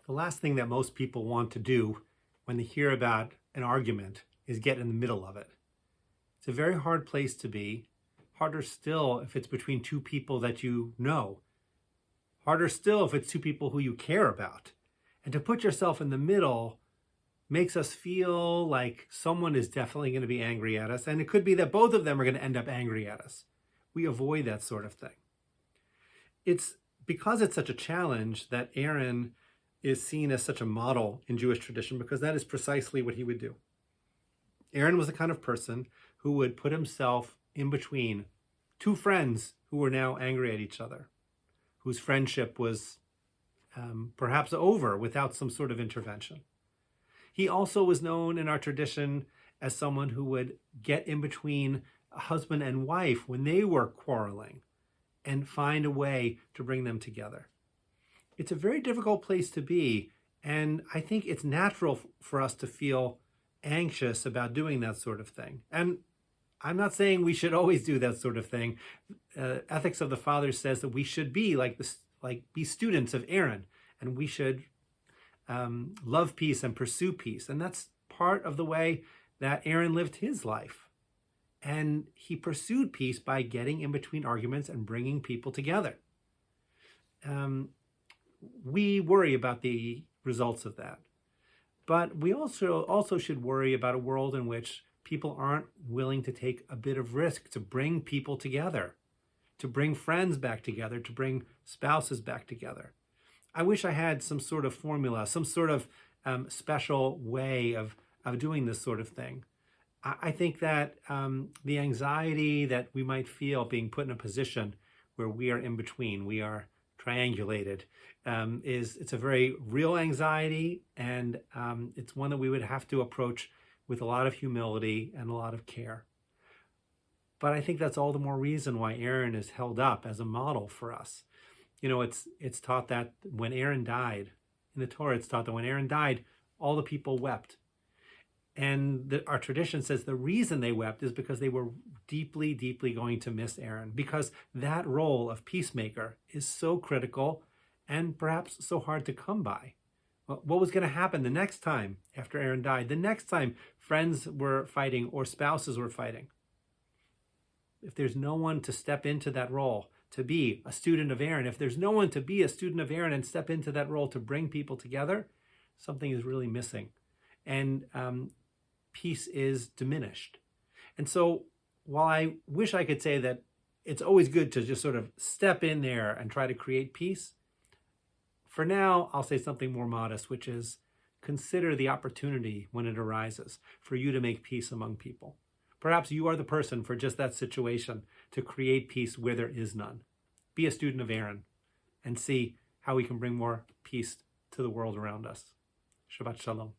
The last thing that most people want to do when they hear about an argument is get in the middle of it. It's a very hard place to be. Harder still if it's between two people that you know. Harder still if it's two people who you care about. And to put yourself in the middle makes us feel like someone is definitely going to be angry at us. And it could be that both of them are going to end up angry at us. We avoid that sort of thing. It's because it's such a challenge that Aaron is seen as such a model in Jewish tradition, because that is precisely what he would do. Aaron was the kind of person who would put himself in between two friends who were now angry at each other, whose friendship was perhaps over without some sort of intervention. He also was known in our tradition as someone who would get in between a husband and wife when they were quarreling and find a way to bring them together. It's a very difficult place to be, and I think it's natural for us to feel anxious about doing that sort of thing. And I'm not saying we should always do that sort of thing. Ethics of the Fathers says that we should be be students of Aaron, and we should love peace and pursue peace. And that's part of the way that Aaron lived his life. And he pursued peace by getting in between arguments and bringing people together. We worry about the results of that. But we also should worry about a world in which people aren't willing to take a bit of risk to bring people together, to bring friends back together, to bring spouses back together. I wish I had some sort of formula, some sort of special way of doing this sort of thing. I think that the anxiety that we might feel being put in a position where we are in between, we are triangulated, it's a very real anxiety, and it's one that we would have to approach with a lot of humility and a lot of care. But I think that's all the more reason why Aaron is held up as a model for us. You know, it's taught that when Aaron died, in the Torah it's taught that when Aaron died, all the people wept. And our tradition says the reason they wept is because they were deeply, deeply going to miss Aaron, because that role of peacemaker is so critical and perhaps so hard to come by. What was going to happen the next time after Aaron died, the next time friends were fighting or spouses were fighting? If there's no one to step into that role, to be a student of Aaron, if there's no one to be a student of Aaron and step into that role to bring people together, something is really missing. And peace is diminished. And so while I wish I could say that it's always good to just sort of step in there and try to create peace, for now, I'll say something more modest, which is consider the opportunity when it arises for you to make peace among people. Perhaps you are the person for just that situation to create peace where there is none. Be a student of Aaron and see how we can bring more peace to the world around us. Shabbat Shalom.